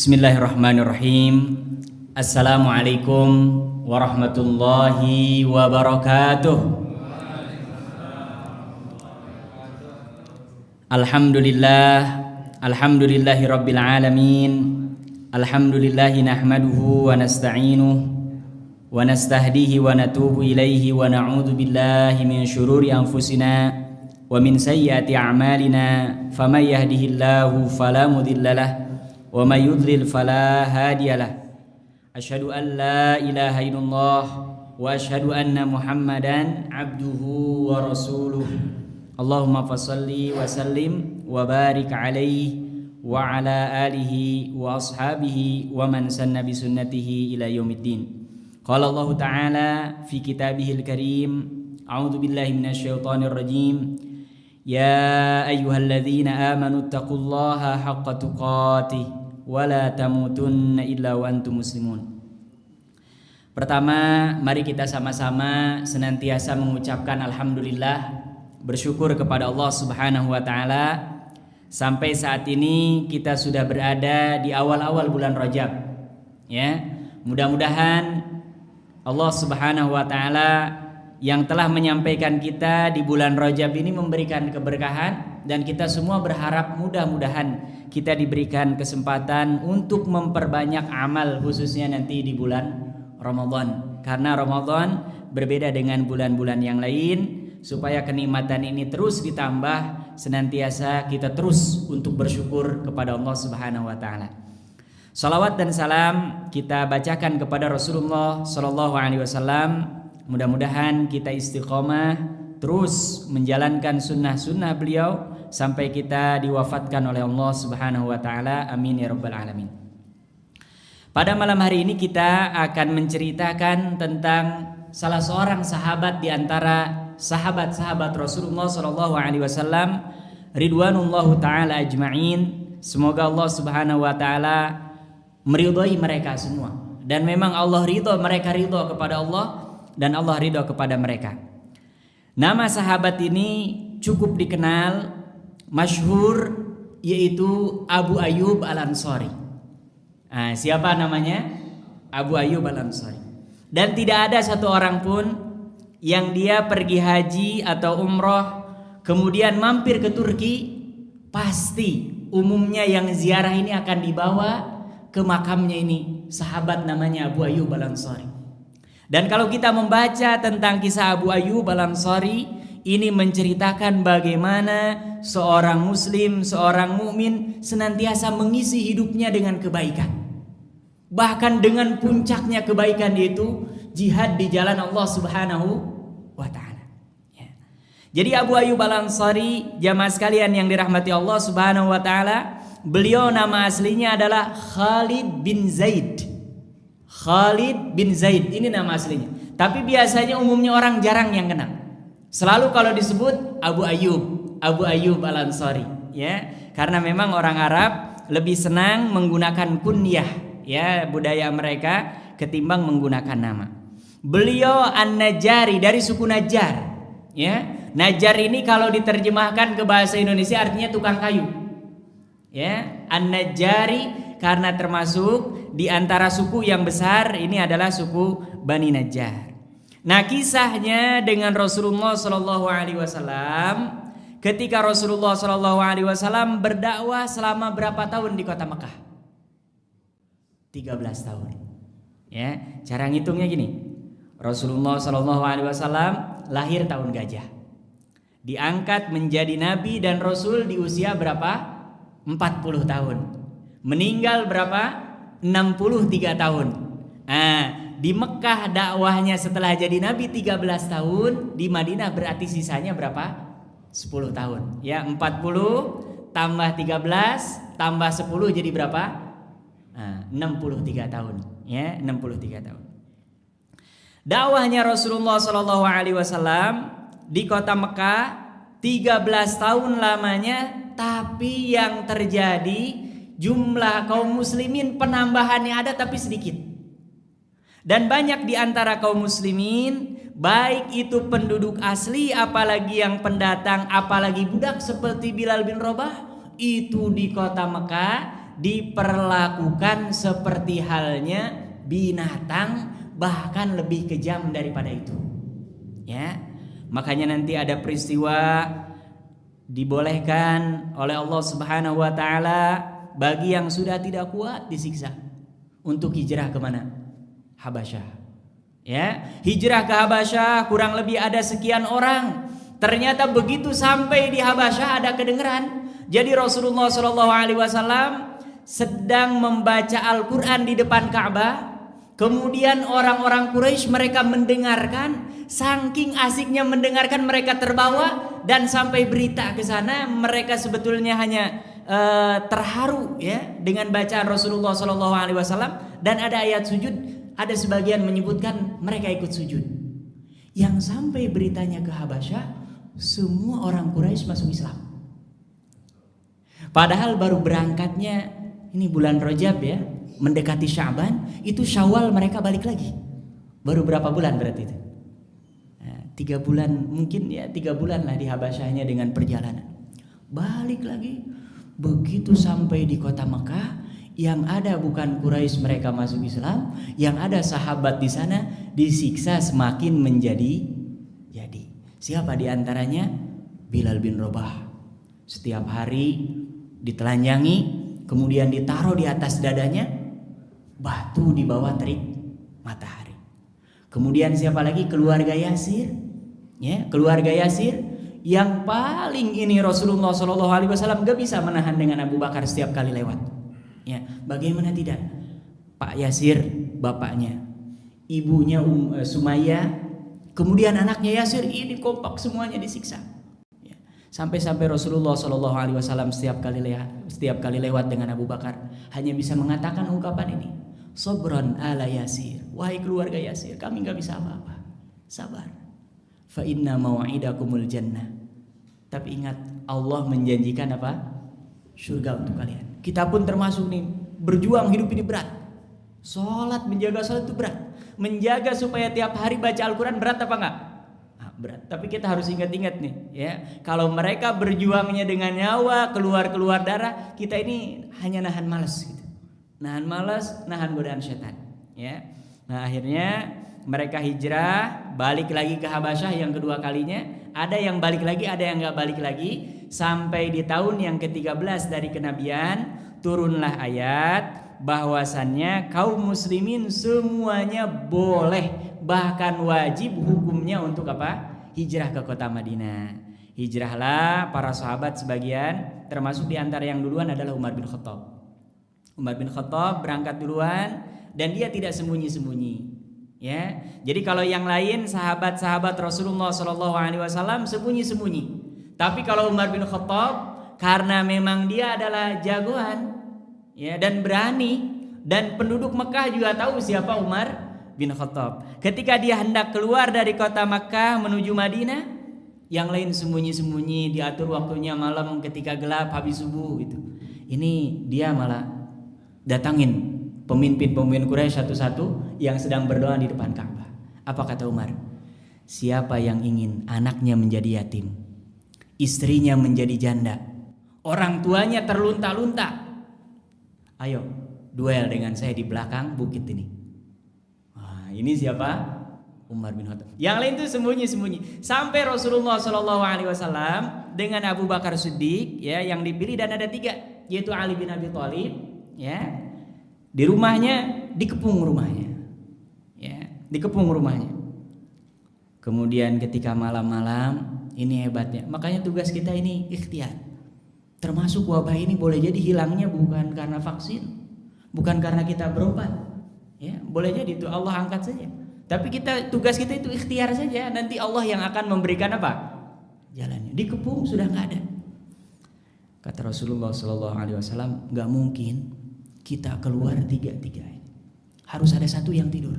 Bismillahirrahmanirrahim. Assalamualaikum warahmatullahi wabarakatuh. Alhamdulillahi rabbil alamin. Alhamdulillahi nahmaduhu wa nasta'inuhu wa nastahdihi wa natubu ilaihi wa na'udzu billahi min syururi anfusina wa min sayyiati a'malina. Faman yahdihillahu fala mudhillalah wa may yudlil fala hadiyalah. Asyhadu an la ilaha illallah wa asyhadu anna Muhammadan abduhu wa rasuluh. Allahumma fashalli wa sallim wa barik alaihi wa ala alihi wa ashabihi wa man sanna bi sunnatihi ila yaumiddin. Qala Allah ta'ala fi kitabihil karim, a'udzu billahi minasyaitonir rajim. Ya ayyuhalladzina amanu taqullaha haqqa tuqatih wala tamutunna illa wa antum muslimun. Pertama, mari kita sama-sama senantiasa mengucapkan alhamdulillah, bersyukur kepada Allah Subhanahu wa taala. Sampai saat ini kita sudah berada di awal-awal bulan Rajab. Ya, mudah-mudahan Allah Subhanahu wa taala yang telah menyampaikan kita di bulan Rajab ini memberikan keberkahan, dan kita semua berharap mudah-mudahan kita diberikan kesempatan untuk memperbanyak amal, khususnya nanti di bulan Ramadan. Karena Ramadan berbeda dengan bulan-bulan yang lain. Supaya kenikmatan ini terus ditambah, senantiasa kita terus untuk bersyukur kepada Allah Subhanahu wa taala. Salawat dan salam kita bacakan kepada Rasulullah sallallahu alaihi wasallam. Mudah-mudahan kita istiqomah terus menjalankan sunnah-sunnah beliau sampai kita diwafatkan oleh Allah Subhanahu wa taala. Amin ya rabbal alamin. Pada malam hari ini kita akan menceritakan tentang salah seorang sahabat di antara sahabat-sahabat Rasulullah sallallahu alaihi wasallam ridwanullahu taala ajma'in. Semoga Allah Subhanahu wa taala meridhai mereka semua, dan memang Allah ridha, mereka ridha kepada Allah dan Allah ridha kepada mereka. Nama sahabat ini cukup dikenal, masyhur, yaitu Abu Ayyub Al-Ansari. Siapa namanya? Abu Ayyub Al-Ansari. Dan tidak ada satu orang pun yang dia pergi haji atau umroh kemudian mampir ke Turki, pasti umumnya yang ziarah ini akan dibawa ke makamnya ini sahabat namanya Abu Ayyub Al-Ansari. Dan kalau kita membaca tentang kisah Abu Ayyub Al-Ansari, ini menceritakan bagaimana seorang muslim, seorang mukmin senantiasa mengisi hidupnya dengan kebaikan. Bahkan dengan puncaknya kebaikan yaitu jihad di jalan Allah Subhanahu wa taala. Ya. Jadi Abu Ayyub Al-Ansari, jamaah sekalian yang dirahmati Allah Subhanahu wa taala, beliau nama aslinya adalah Khalid bin Zaid. Khalid bin Zaid, ini nama aslinya. Tapi biasanya umumnya orang jarang yang kenal. Selalu kalau disebut Abu Ayyub Al-Ansari, ya. Karena memang orang Arab lebih senang menggunakan kunyah, ya, budaya mereka, ketimbang menggunakan nama. Beliau An-Najjari, dari suku Najjar, ya. Najjar ini kalau diterjemahkan ke bahasa Indonesia artinya tukang kayu. Ya, An-Najjari karena termasuk di antara suku yang besar, ini adalah suku Bani Najjar. Nah, kisahnya dengan Rasulullah sallallahu alaihi wasallam, ketika Rasulullah sallallahu alaihi wasallam berdakwah selama berapa tahun di kota Mekah? 13 tahun. Ya, cara ngitungnya gini. Rasulullah sallallahu alaihi wasallam lahir tahun gajah. Diangkat menjadi nabi dan rasul di usia berapa? 40 tahun. Meninggal berapa? 63 tahun. Di Mekah dakwahnya setelah jadi nabi 13 tahun, di Madinah berarti sisanya berapa? 10 tahun. Ya, 40 tambah 13 tambah 10 jadi berapa? 63 tahun. Ya, 63 tahun. Dakwahnya Rasulullah sallallahu alaihi wasallam di kota Mekah 13 tahun lamanya, tapi yang terjadi jumlah kaum muslimin penambahannya ada tapi sedikit. Dan banyak di antara kaum muslimin, baik itu penduduk asli apalagi yang pendatang, apalagi budak seperti Bilal bin Rabah, itu di kota Mekah diperlakukan seperti halnya binatang, bahkan lebih kejam daripada itu. Ya, makanya nanti ada peristiwa dibolehkan oleh Allah Subhanahu wa taala bagi yang sudah tidak kuat disiksa untuk hijrah ke mana? Habasyah. Ya, hijrah ke Habasyah kurang lebih ada sekian orang. Ternyata begitu sampai di Habasyah ada kedengeran. Jadi Rasulullah SAW sedang membaca Al-Quran di depan Ka'bah. Kemudian orang-orang Quraisy mereka mendengarkan, saking asiknya mendengarkan mereka terbawa dan sampai berita ke sana, mereka sebetulnya hanya terharu ya dengan bacaan Rasulullah SAW dan ada ayat sujud, ada sebagian menyebutkan mereka ikut sujud. Yang sampai beritanya ke Habasyah, semua orang Quraisy masuk Islam. Padahal baru berangkatnya ini bulan Rajab ya, mendekati Sya'ban, itu Syawal mereka balik lagi. Baru berapa bulan berarti itu? 3 bulan mungkin ya, 3 bulan lah di Habasyahnya dengan perjalanan. Balik lagi. Begitu sampai di kota Mekah, yang ada bukan Quraisy mereka masuk Islam, yang ada sahabat di sana disiksa semakin menjadi jadi. Siapa di antaranya? Bilal bin Rabah. Setiap hari ditelanjangi, kemudian ditaruh di atas dadanya batu di bawah terik matahari. Kemudian siapa lagi? Keluarga Yasir. Ya, keluarga Yasir yang paling ini Rasulullah SAW gak bisa menahan dengan Abu Bakar setiap kali lewat. Ya, bagaimana tidak? Pak Yasir, bapaknya, ibunya Sumayyah, kemudian anaknya Yasir, ini kompak semuanya disiksa. Ya, sampai-sampai Rasulullah SAW setiap kali lewat dengan Abu Bakar hanya bisa mengatakan ungkapan ini, Sobron ala Yasir, wahai keluarga Yasir, kami gak bisa apa-apa, sabar. Fa inna mau'idakumul jannah. Tapi ingat, Allah menjanjikan apa? Surga untuk kalian. Kita pun termasuk nih, berjuang hidup ini berat. Menjaga sholat itu berat. Menjaga supaya tiap hari baca Al-Quran berat apa enggak? Berat. Tapi kita harus ingat-ingat nih, ya. Kalau mereka berjuangnya dengan nyawa, keluar darah, kita ini hanya nahan malas gitu. Nahan malas, nahan godaan setan, ya. Nah, akhirnya mereka hijrah, balik lagi ke Habasyah yang kedua kalinya. Ada yang balik lagi, ada yang gak balik lagi. Sampai di tahun yang ke-13 dari kenabian, turunlah ayat bahwasannya kaum muslimin semuanya boleh, bahkan wajib hukumnya untuk apa? Hijrah ke kota Madinah. Hijrahlah para sahabat sebagian, termasuk di antara yang duluan adalah Umar bin Khattab. Umar bin Khattab berangkat duluan dan dia tidak sembunyi-sembunyi. Ya, jadi kalau yang lain sahabat-sahabat Rasulullah SAW sembunyi-sembunyi. Tapi kalau Umar bin Khattab, karena memang dia adalah jagoan, ya, dan berani, dan penduduk Mekah juga tahu siapa Umar bin Khattab. Ketika dia hendak keluar dari kota Mekah menuju Madinah, yang lain sembunyi-sembunyi, diatur waktunya malam ketika gelap habis subuh gitu. Ini dia malah datangin pemimpin-pemimpin Quraisy satu-satu yang sedang berdoa di depan Ka'bah. Apa kata Umar? Siapa yang ingin anaknya menjadi yatim, istrinya menjadi janda, orang tuanya terlunta-lunta, ayo duel dengan saya di belakang bukit ini. Wah, ini siapa? Umar bin Khattab. Yang lain itu sembunyi-sembunyi. Sampai Rasulullah SAW dengan Abu Bakar Siddiq, ya, yang dipilih, dan ada 3, yaitu Ali bin Abi Thalib, ya. Di rumahnya, dikepung rumahnya, ya, dikepung rumahnya. Kemudian ketika malam-malam, ini hebatnya. Makanya tugas kita ini ikhtiar. Termasuk wabah ini boleh jadi hilangnya bukan karena vaksin, bukan karena kita berobat, ya, boleh jadi itu Allah angkat saja. Tapi tugas kita itu ikhtiar saja. Nanti Allah yang akan memberikan apa? Jalannya. Dikepung sudah nggak ada. Kata Rasulullah SAW, nggak mungkin kita keluar 3 ini. Harus ada 1 yang tidur.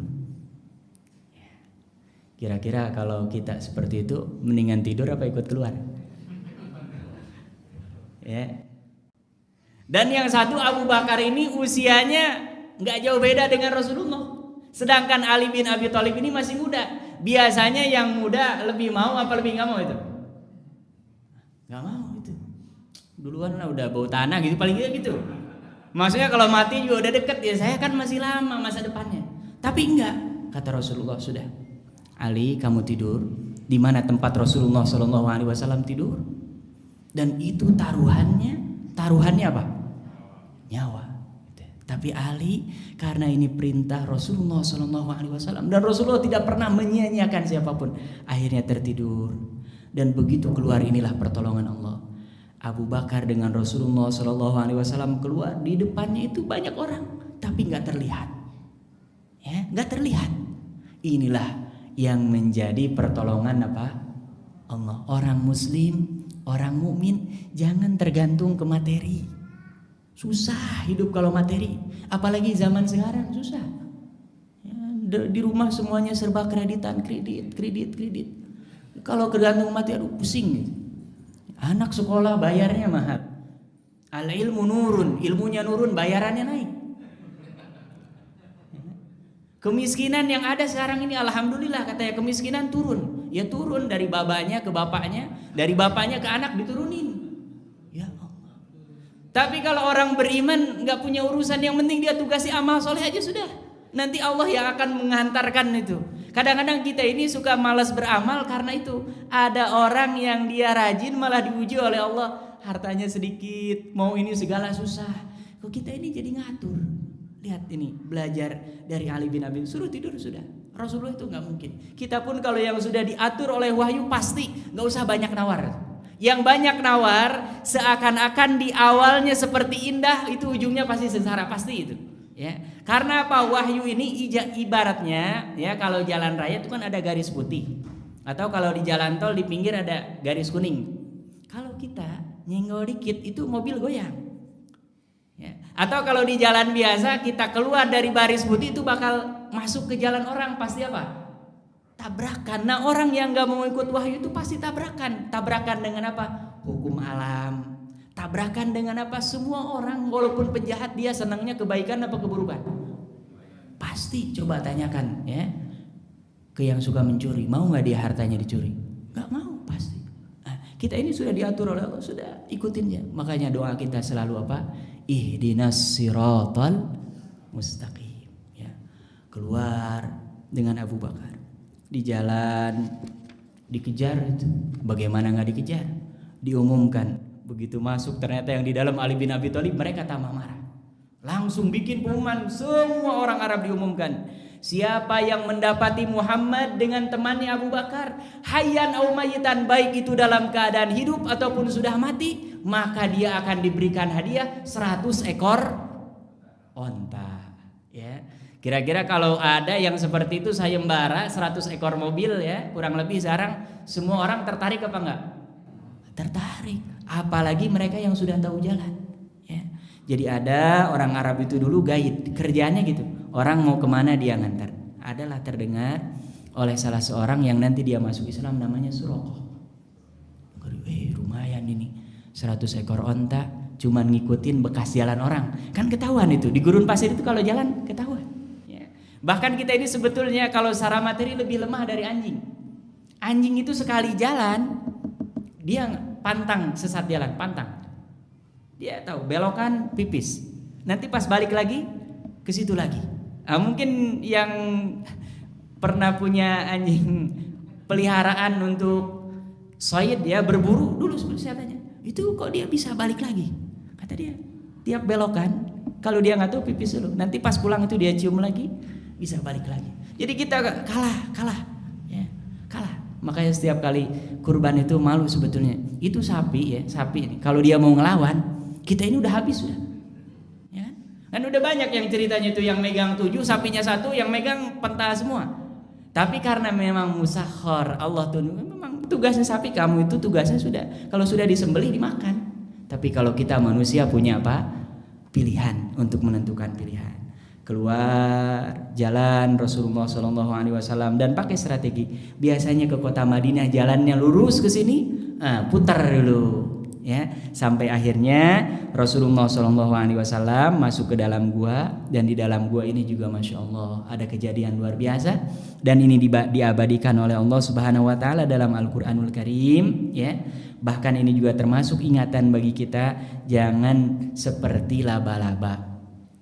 Kira-kira kalau kita seperti itu, mendingan tidur apa ikut keluar? Ya. Dan yang 1 Abu Bakar ini usianya nggak jauh beda dengan Rasulullah. Sedangkan Ali bin Abi Thalib ini masih muda. Biasanya yang muda lebih mau apa lebih nggak mau itu? Nggak mau itu. Duluan lah udah bau tanah gitu, paling gitu. Maksudnya kalau mati juga udah deket ya, saya kan masih lama masa depannya. Tapi enggak, kata Rasulullah, sudah. Ali, kamu tidur di mana tempat Rasulullah SAW tidur, dan itu taruhannya apa? Nyawa. Tapi Ali, karena ini perintah Rasulullah SAW dan Rasulullah tidak pernah menyia-nyiakan siapapun, akhirnya tertidur. Dan begitu keluar, inilah pertolongan Allah. Abu Bakar dengan Rasulullah SAW keluar, di depannya itu banyak orang, tapi nggak terlihat, ya, nggak terlihat. Inilah yang menjadi pertolongan apa? Allah. Orang Muslim, orang mukmin jangan tergantung ke materi. Susah hidup kalau materi, apalagi zaman sekarang susah. Ya, di rumah semuanya serba kreditan, kredit. Kalau tergantung materi, aduh pusing. Anak sekolah bayarnya mahal. Al ilmu nurun, ilmunya nurun, bayarannya naik. Kemiskinan yang ada sekarang ini, alhamdulillah katanya kemiskinan turun. Ya turun dari babanya ke bapaknya, dari bapaknya ke anak diturunin. Ya Allah. Tapi kalau orang beriman nggak punya urusan, yang penting dia tugasi amal soleh aja sudah. Nanti Allah yang akan mengantarkan itu. Kadang-kadang kita ini suka malas beramal karena itu. Ada orang yang dia rajin malah diuji oleh Allah, hartanya sedikit, mau ini segala susah. Kok kita ini jadi ngatur? Lihat ini, belajar dari Ali bin Abi Thalib, suruh tidur sudah. Rasulullah itu nggak mungkin. Kita pun kalau yang sudah diatur oleh wahyu pasti nggak usah banyak nawar. Yang banyak nawar seakan-akan di awalnya seperti indah, itu ujungnya pasti sengsara, pasti itu. Ya, karena apa? Wahyu ini ibaratnya, ya, kalau jalan raya itu kan ada garis putih, atau kalau di jalan tol di pinggir ada garis kuning. Kalau kita nyenggol dikit itu mobil goyang. Ya. Atau kalau di jalan biasa kita keluar dari baris putih itu bakal masuk ke jalan orang, pasti apa? Tabrakan. Nah, orang yang nggak mau ikut wahyu itu pasti tabrakan. Tabrakan dengan apa? Hukum alam. Tabrakan dengan apa? Semua orang walaupun penjahat dia senangnya kebaikan apa keburukan? Pasti. Coba tanyakan ya ke yang suka mencuri, mau nggak dia hartanya dicuri? Nggak mau pasti. Nah, kita ini sudah diatur oleh Allah, sudah ikutin ya. Makanya doa kita selalu apa? Ihdinas siratal mustaqim. Ya. Keluar dengan Abu Bakar di jalan, dikejar itu. Bagaimana nggak dikejar? Diumumkan. Begitu masuk ternyata yang di dalam Ali bin Abi Thalib, mereka tambah marah. Langsung bikin pengumuman, semua orang Arab diumumkan. Siapa yang mendapati Muhammad dengan temannya Abu Bakar, hayyan au mayitan, baik itu dalam keadaan hidup ataupun sudah mati, maka dia akan diberikan hadiah 100 ekor onta. Ya. Kira-kira kalau ada yang seperti itu sayembara 100 ekor mobil ya, kurang lebih sekarang semua orang tertarik apa enggak? Tertarik. Apalagi mereka yang sudah tahu jalan. Ya. Jadi ada orang Arab itu dulu guide, kerjaannya gitu. Orang mau kemana dia ngantar. Adalah terdengar oleh salah seorang yang nanti dia masuk Islam, namanya Suraqah. Lumayan ini 100 ekor onta, cuman ngikutin bekas jalan orang. Kan ketahuan itu di gurun pasir itu kalau jalan ketahuan. Ya. Bahkan kita ini sebetulnya kalau secara materi lebih lemah dari anjing. Anjing itu sekali jalan dia pantang, sesat jalan, pantang. Dia tahu belokan pipis. Nanti pas balik lagi ke situ lagi. Mungkin yang pernah punya anjing peliharaan untuk soid ya, berburu dulu saya tanya, itu kok dia bisa balik lagi? Kata dia, tiap belokan kalau dia nggak tahu pipis dulu, nanti pas pulang itu dia cium lagi, bisa balik lagi. Jadi kita kalah, ya, kalah. Makanya setiap kali kurban itu malu sebetulnya. Itu sapi ya, sapi ini. Kalau dia mau ngelawan, kita ini udah habis sudah. Ya. Kan udah banyak yang ceritanya itu yang megang 7, sapinya 1, yang megang pentah semua. Tapi karena memang musakhar, Allah tuh memang tugasnya sapi, kamu itu tugasnya sudah. Kalau sudah disembelih dimakan. Tapi kalau kita manusia punya apa? Pilihan untuk menentukan pilihan. Keluar jalan Rasulullah SAW dan pakai strategi. Biasanya ke kota Madinah jalannya lurus ke sini, putar dulu, ya, sampai akhirnya Rasulullah SAW masuk ke dalam gua, dan di dalam gua ini juga masya Allah ada kejadian luar biasa, dan ini diabadikan oleh Allah Subhanahu Wa Taala dalam Al-Quranul Karim, ya. Bahkan ini juga termasuk ingatan bagi kita, jangan seperti laba-laba.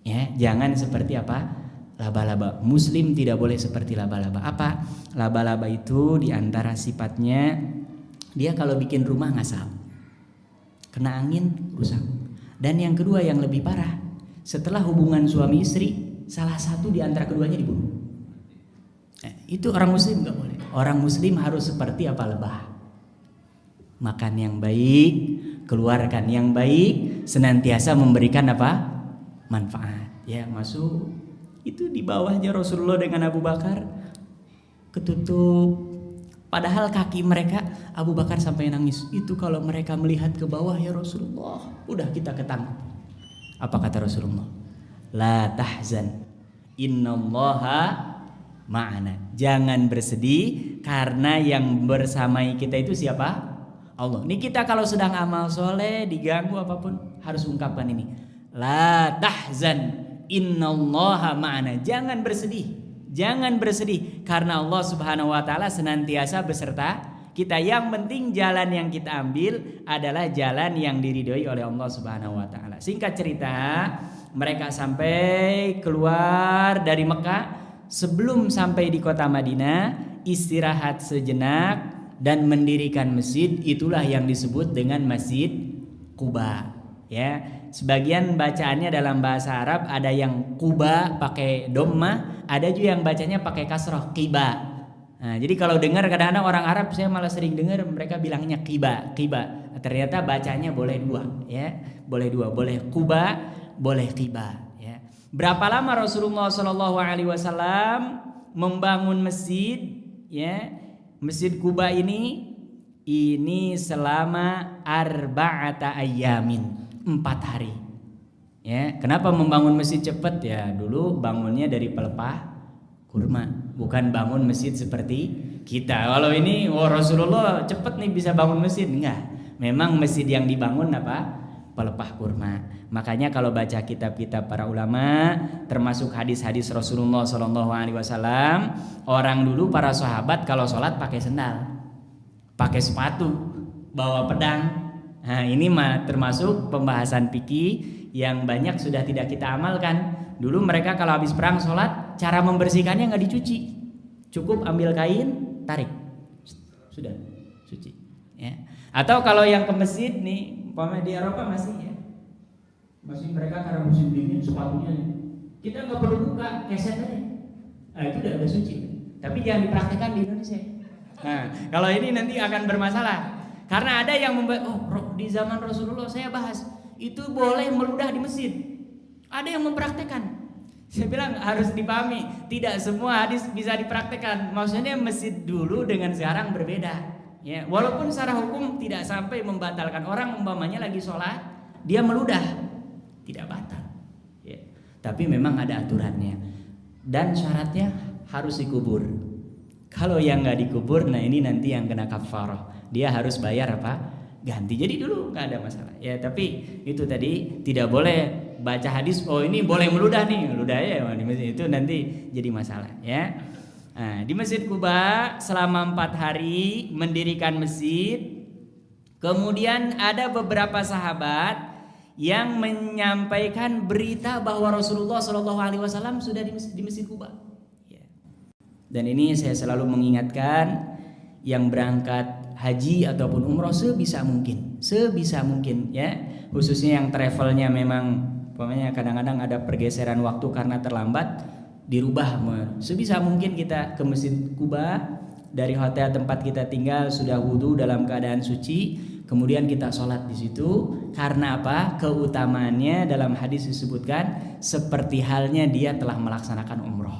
Ya, jangan seperti apa? Laba-laba. Muslim tidak boleh seperti laba-laba. Apa? Laba-laba itu diantara sifatnya dia kalau bikin rumah ngasal, kena angin rusak. Dan yang kedua yang lebih parah, setelah hubungan suami istri, salah satu di antara keduanya dibunuh. Itu orang muslim nggak boleh. Orang muslim harus seperti apa? Lebah. Makan yang baik, keluarkan yang baik, senantiasa memberikan apa? Manfaat. Ya, masuk. Itu di bawahnya Rasulullah dengan Abu Bakar ketutup. Padahal kaki mereka, Abu Bakar sampai nangis. Itu kalau mereka melihat ke bawah ya Rasulullah, udah kita ketangkep. Apa kata Rasulullah? La tahzan, innallaha ma'ana. Jangan bersedih karena yang bersamai kita itu siapa? Allah. Ini kita kalau sedang amal soleh, diganggu apapun, harus ungkapkan ini. La tahzan, innallaha ma'ana. Jangan bersedih. Jangan bersedih karena Allah Subhanahu wa taala senantiasa beserta kita. Yang penting jalan yang kita ambil adalah jalan yang diridhoi oleh Allah Subhanahu wa taala. Singkat cerita, mereka sampai keluar dari Mekah, sebelum sampai di kota Madinah, istirahat sejenak dan mendirikan masjid. Itulah yang disebut dengan Masjid Quba. Ya, sebagian bacaannya dalam bahasa Arab ada yang Quba pakai dhammah, ada juga yang bacanya pakai kasroh, Qiba. Nah, jadi kalau dengar kadang-kadang orang Arab, saya malah sering dengar mereka bilangnya Qiba, Qiba. Ternyata bacanya boleh dua, ya, boleh dua, boleh Quba, boleh Qiba. Ya. Berapa lama Rasulullah Shallallahu Alaihi Wasallam membangun masjid? Ya, Masjid Quba ini selama arba'ata ayyamin, 4 hari. Ya, kenapa membangun masjid cepat? Ya, dulu bangunnya dari pelepah kurma, bukan bangun masjid seperti kita. Kalau ini Rasulullah cepat nih bisa bangun masjid, enggak. Memang masjid yang dibangun apa? Pelepah kurma. Makanya kalau baca kitab-kitab para ulama, termasuk hadis-hadis Rasulullah SAW, orang dulu para sahabat kalau sholat pakai sendal, pakai sepatu, bawa pedang. Nah, ini mah termasuk pembahasan fikih yang banyak sudah tidak kita amalkan. Dulu mereka kalau habis perang sholat, cara membersihkannya nggak dicuci, cukup ambil kain, tarik, sudah cuci. Ya. Atau kalau yang ke masjid nih, umpamanya di Eropa masih mereka karena musim dingin sepatunya, kita nggak perlu buka, keset aja. Nah, itu udah suci. Tapi jangan dipraktekkan di Indonesia. Nah, kalau ini nanti akan bermasalah. Karena ada yang di zaman Rasulullah saya bahas, itu boleh meludah di masjid. Ada yang mempraktekkan. Saya bilang harus dipahami, tidak semua hadis bisa dipraktekkan. Maksudnya masjid dulu dengan sekarang berbeda. Ya, walaupun secara hukum tidak sampai membatalkan. Orang umpamanya lagi sholat, dia meludah, tidak batal. Ya, tapi memang ada aturannya. Dan syaratnya harus dikubur. Kalau yang nggak dikubur, nah ini nanti yang kena kafarah. Dia harus bayar apa? Ganti. Jadi dulu nggak ada masalah. Ya, tapi itu tadi tidak boleh baca hadis. Oh ini boleh meludah nih, meludah ya di masjid, itu nanti jadi masalah. Ya. Nah, di Masjid Quba selama 4 hari mendirikan masjid. Kemudian ada beberapa sahabat yang menyampaikan berita bahwa Rasulullah SAW sudah di Masjid Quba. Ya. Dan ini saya selalu mengingatkan yang berangkat haji ataupun umroh sebisa mungkin ya, khususnya yang travelnya memang pokoknya kadang-kadang ada pergeseran waktu karena terlambat, dirubah. Sebisa mungkin kita ke Masjid Quba, dari hotel tempat kita tinggal sudah wudu dalam keadaan suci, kemudian kita sholat di situ. Karena apa? Keutamaannya dalam hadis disebutkan seperti halnya dia telah melaksanakan umroh.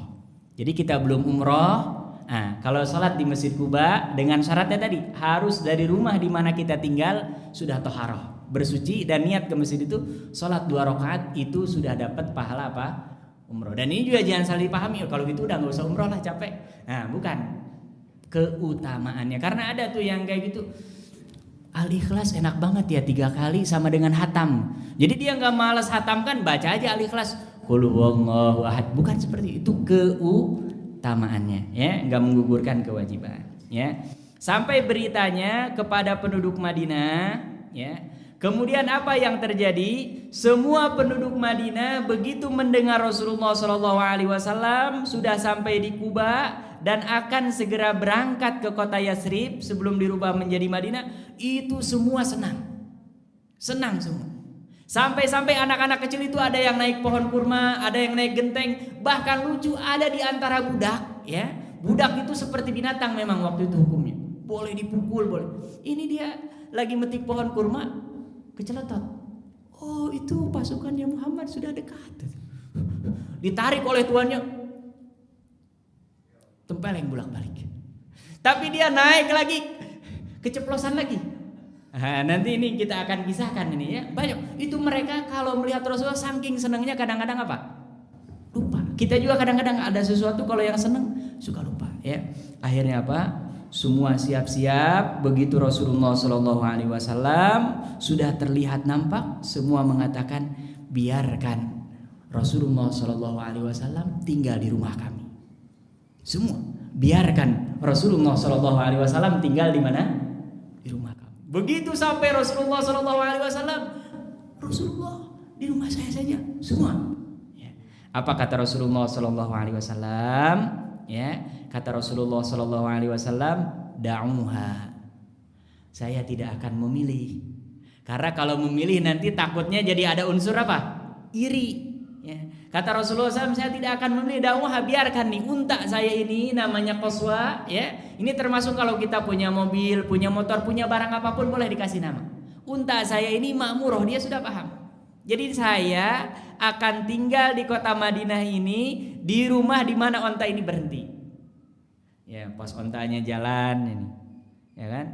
Jadi kita belum umroh. Nah, kalau sholat di Masjid Quba dengan syaratnya tadi harus dari rumah di mana kita tinggal sudah toharoh, bersuci, dan niat ke masjid itu sholat 2 rakaat itu sudah dapat pahala apa? Umroh. Dan ini juga jangan salah dipahami, kalau gitu udah nggak usah umroh lah, capek. Nah, bukan, keutamaannya. Karena ada tuh yang kayak gitu, Al-Ikhlas enak banget ya 3 kali sama dengan hatam. Jadi dia nggak malas hatam kan, baca aja Al-Ikhlas. Qul huwallahu ahad. Bukan seperti itu keutamaannya, ya, nggak menggugurkan kewajiban, ya. Sampai beritanya kepada penduduk Madinah, ya, Kemudian apa yang terjadi? Semua penduduk Madinah begitu mendengar Rasulullah SAW sudah sampai di Kuba dan akan segera berangkat ke kota Yathrib sebelum dirubah menjadi Madinah, itu semua senang semua. Sampai-sampai anak-anak kecil itu ada yang naik pohon kurma, ada yang naik genteng, bahkan lucu ada di antara budak, ya. Budak itu seperti binatang memang waktu itu hukumnya. Boleh dipukul, boleh. Ini dia lagi metik pohon kurma, keceletot. Oh, itu pasukannya Muhammad sudah dekat. Ditarik oleh tuannya, tempeleng bolak-balik. Tapi dia naik lagi, keceplosan lagi. Nah, nanti ini kita akan kisahkan ini ya. Banyak. Itu mereka kalau melihat Rasulullah saking senangnya kadang-kadang apa? Lupa. Kita juga kadang-kadang ada sesuatu kalau yang senang suka lupa ya. Akhirnya apa? Semua siap-siap. Begitu Rasulullah SAW sudah terlihat nampak, semua mengatakan biarkan Rasulullah SAW tinggal di rumah kami. Semua biarkan Rasulullah SAW tinggal di mana? Di rumah kami. Begitu sampai Rasulullah SAW, Rasulullah di rumah saya saja semua. Ya. Apa kata Rasulullah SAW? Ya, kata Rasulullah SAW, da'uha. Saya tidak akan memilih. Karena kalau memilih nanti takutnya jadi ada unsur apa? Iri. Ya. Kata Rasulullah SAW, saya tidak akan memilih, da'uha, biarkan nih unta saya ini namanya Qaswa, ya. Ini termasuk kalau kita punya mobil, punya motor, punya barang apapun boleh dikasih nama. Unta saya ini ma'muroh, dia sudah paham. Jadi saya akan tinggal di kota Madinah ini di rumah di mana onta ini berhenti. Ya, pas ontanya jalan ini, ya kan?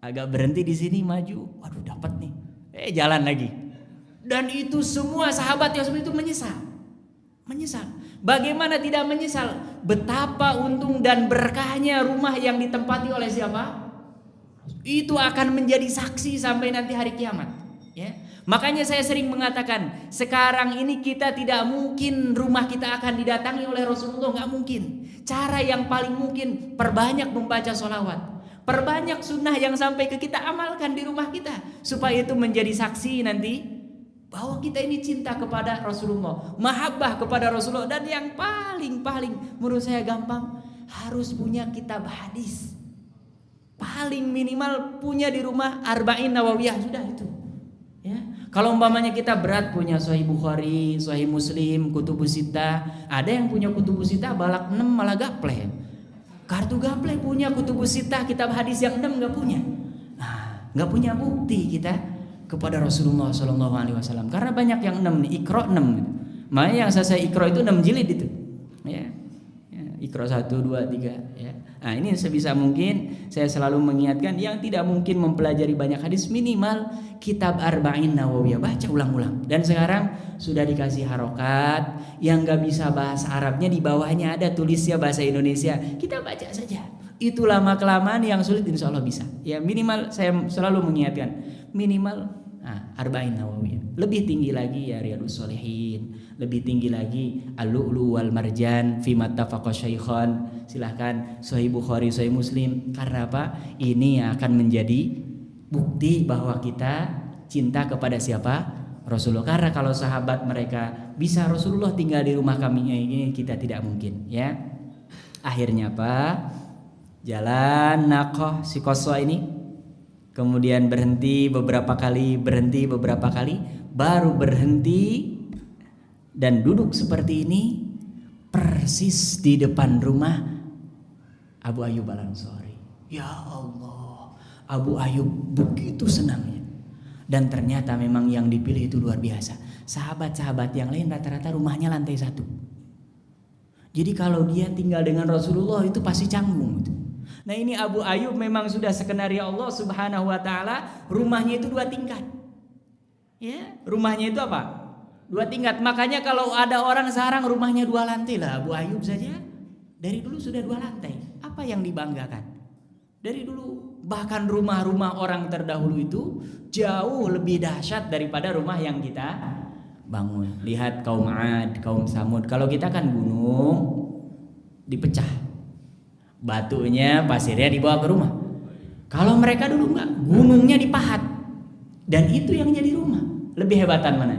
Agak berhenti di sini maju, waduh dapat nih. Jalan lagi. Dan itu semua sahabat yang seperti itu menyesal. Bagaimana tidak menyesal? Betapa untung dan berkahnya rumah yang ditempati oleh siapa? Itu akan menjadi saksi sampai nanti hari kiamat. Ya. Makanya saya sering mengatakan, sekarang ini kita tidak mungkin rumah kita akan didatangi oleh Rasulullah, nggak mungkin. Cara yang paling mungkin, perbanyak membaca sholawat, perbanyak sunnah yang sampai ke kita, amalkan di rumah kita, supaya itu menjadi saksi nanti bahwa kita ini cinta kepada Rasulullah, mahabbah kepada Rasulullah. Dan yang paling menurut saya gampang, harus punya kitab hadis. Paling minimal punya di rumah Arba'in Nawawiyah, sudah itu. Ya. Kalau umpamanya kita berat punya Sahih Bukhari, Sahih Muslim, Kutubus Sittah, ada yang punya Kutubus Sittah balak 6 malah gaple. Kartu gaple punya Kutubus Sittah, kitab hadis yang 6 enggak punya. Nah, enggak punya bukti kita kepada Rasulullah SAW. Karena banyak yang 6 nih, Iqra 6 gitu. Makanya yang saya Iqra itu 6 jilid itu. Ya. Iqra 1, 2, 3 ya. Nah, ini sebisa mungkin saya selalu mengingatkan yang tidak mungkin mempelajari banyak hadis, minimal kitab Arba'in Nawawiyah, baca ulang-ulang. Dan sekarang sudah dikasih harokat, yang gak bisa bahasa Arabnya di bawahnya ada tulisnya bahasa Indonesia, kita baca saja. Itu lama-kelamaan yang sulit insya Allah bisa. Ya minimal saya selalu mengingatkan, minimal Arba'in Nawawiyah. Lebih tinggi lagi ya Riyadhus Shalihin, lebih tinggi lagi Al-Lu'lu' wal Marjan fi mattafaqa syaikhan. Silahkan Sahih Bukhari, Sahih Muslim. Karena apa? Ini akan menjadi bukti bahwa kita cinta kepada siapa? Rasulullah. Karena kalau sahabat mereka bisa Rasulullah tinggal di rumah kami, ini kita tidak mungkin ya. Akhirnya apa? Jalan Naqah si Qaswa ini, kemudian berhenti beberapa kali, baru berhenti dan duduk seperti ini persis di depan rumah Abu Ayyub Al-Ansari. Ya Allah, Abu Ayyub begitu senangnya. Dan ternyata memang yang dipilih itu luar biasa. Sahabat-sahabat yang lain rata-rata rumahnya lantai 1. Jadi kalau dia tinggal dengan Rasulullah itu pasti canggung gitu. Nah ini Abu Ayyub memang sudah skenario Allah Subhanahu wa ta'ala, rumahnya itu 2 tingkat. Ya, rumahnya itu apa? 2 tingkat. Makanya kalau ada orang sekarang rumahnya 2 lantai lah, Abu Ayyub saja dari dulu sudah 2 lantai. Apa yang dibanggakan? Dari dulu bahkan rumah-rumah orang terdahulu itu jauh lebih dahsyat daripada rumah yang kita bangun. Lihat kaum 'Ad, kaum Samud. Kalau kita kan gunung dipecah, batunya, pasirnya dibawa ke rumah. Kalau mereka dulu enggak, gunungnya dipahat. Dan itu yang jadi rumah. Lebih hebatan mana?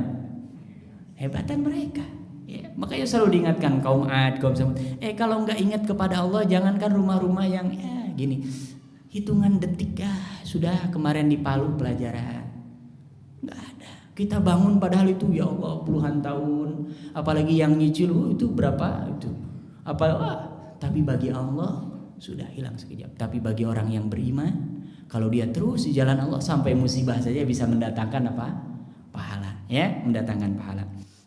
Hebatan mereka. Ya, makanya selalu diingatkan kaum Ad, kaum Samud. Kalau nggak ingat kepada Allah, jangankan rumah-rumah yang gini, hitungan detik sudah kemarin di Palu pelajaran. Nggak ada. Kita bangun padahal itu ya Allah puluhan tahun. Apalagi yang nyicil itu berapa itu? Tapi bagi Allah sudah hilang sekejap. Tapi bagi orang yang beriman, kalau dia terus di jalan Allah sampai musibah saja bisa mendatangkan apa? Pahala, ya, mendatangkan pahala.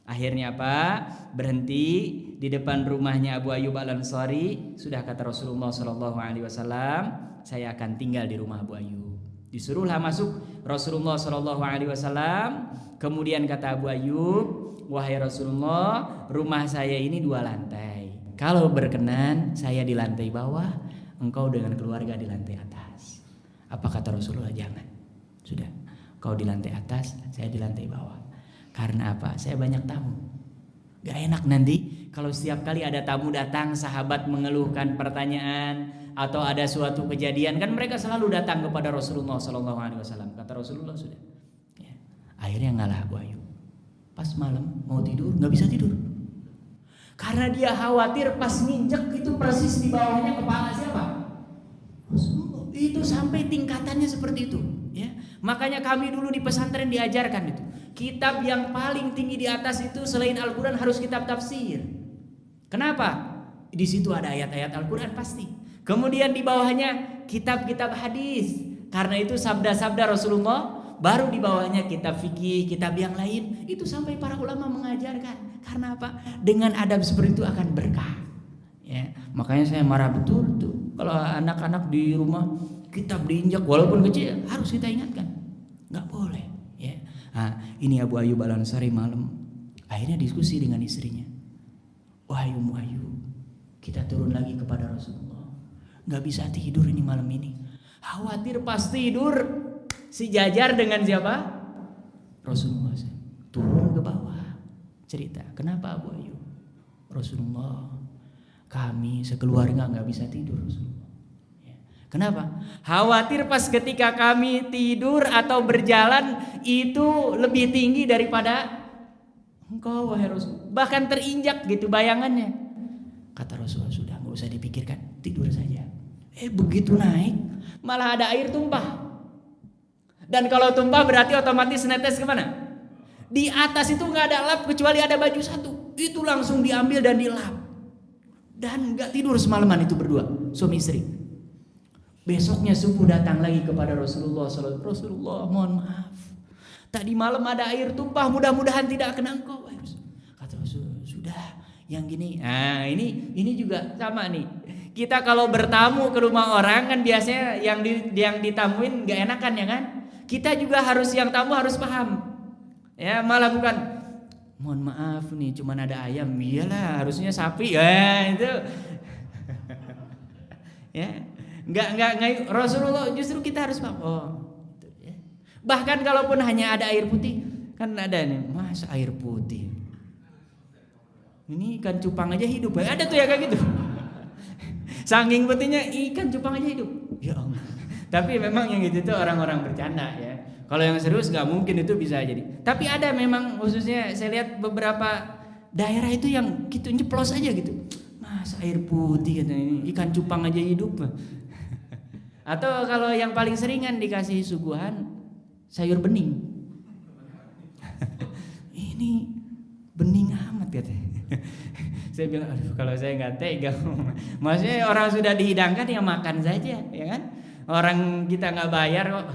Akhirnya apa? Berhenti di depan rumahnya Abu Ayyub Al-Ansari. Sudah kata Rasulullah SAW, saya akan tinggal di rumah Abu Ayyub. Disuruhlah masuk Rasulullah SAW. Kemudian kata Abu Ayyub, wahai Rasulullah, rumah saya ini 2 lantai. Kalau berkenan saya di lantai bawah, engkau dengan keluarga di lantai atas. Apa kata Rasulullah? Jangan. Sudah, kau di lantai atas, saya di lantai bawah. Karena apa? Saya banyak tamu. Gak enak nanti kalau setiap kali ada tamu datang, sahabat mengeluhkan pertanyaan atau ada suatu kejadian, kan mereka selalu datang kepada Rasulullah SAW. Kata Rasulullah sudah. Ya. Akhirnya ngalah Abu Ayyub. Pas malam mau tidur, nggak bisa tidur. Karena dia khawatir pas nginjek itu persis di bawahnya kepala siapa? Rasulullah. Itu sampai tingkatannya seperti itu. Ya. Makanya kami dulu di pesantren diajarkan itu. Kitab yang paling tinggi di atas itu selain Al-Quran harus kitab tafsir. Kenapa? Di situ ada ayat-ayat Al-Quran pasti. Kemudian di bawahnya kitab-kitab hadis. Karena itu sabda-sabda Rasulullah. Baru di bawahnya kitab fikih, kitab yang lain. Itu sampai para ulama mengajarkan. Karena apa? Dengan adab seperti itu akan berkah. Ya, makanya saya marah betul tuh. Kalau anak-anak di rumah kitab diinjak walaupun kecil harus kita ingatkan. Nggak boleh. Ya. Nah, ini Abu Ayyub Al-Ansari malam akhirnya diskusi dengan istrinya. Wahai Ummu Ayyub, kita turun lagi kepada Rasulullah. Nggak bisa tidur ini malam ini. Khawatir pas tidur sejajar dengan siapa? Rasulullah. Turun ke bawah. Cerita, kenapa Abu Ayyub? Rasulullah, kami sekeluarga nggak bisa tidur Rasulullah. Ya. Kenapa? Khawatir pas ketika kami tidur atau berjalan itu lebih tinggi daripada engkau wahai Rasul. Bahkan terinjak gitu bayangannya. Kata Rasulullah, sudah nggak usah dipikirkan, tidur saja. Begitu naik malah ada air tumpah. Dan kalau tumpah berarti otomatis netes kemana? Di atas itu nggak ada lap kecuali ada baju satu. Itu langsung diambil dan dilap. Dan nggak tidur semalaman itu berdua suami istri. Besoknya subuh datang lagi kepada Rasulullah. Rasulullah, mohon maaf. Tadi malam ada air tumpah, mudah-mudahan tidak kena engkau. Kata Rasulullah, sudah yang gini. Nah ini juga sama nih. Kita kalau bertamu ke rumah orang kan biasanya yang ditamuin nggak enakan ya kan? Kita juga harus yang tamu harus paham. Ya malah bukan mohon maaf nih cuman ada ayam, iyalah harusnya sapi ya itu. Ya nggak Rasulullah justru kita harus paham. Gitu, ya. Bahkan kalaupun hanya ada air putih kan ada nih, masa air putih ini ikan cupang aja hidup, ada tuh ya kayak gitu. Saking putihnya ikan cupang aja hidup, ya Allah. Tapi memang yang gitu tuh orang-orang bercanda ya. Kalau yang serius nggak mungkin itu bisa jadi. Tapi ada memang khususnya saya lihat beberapa daerah itu yang gitu nyeplos aja gitu. Mas air putih katanya ini ikan cupang aja hidup. Atau kalau yang paling seringan dikasih suguhan sayur bening. Ini bening amat katanya. Saya bilang aduh kalau saya nggak tega. Maksudnya orang sudah dihidangkan ya makan saja ya kan. Orang kita nggak bayar kok.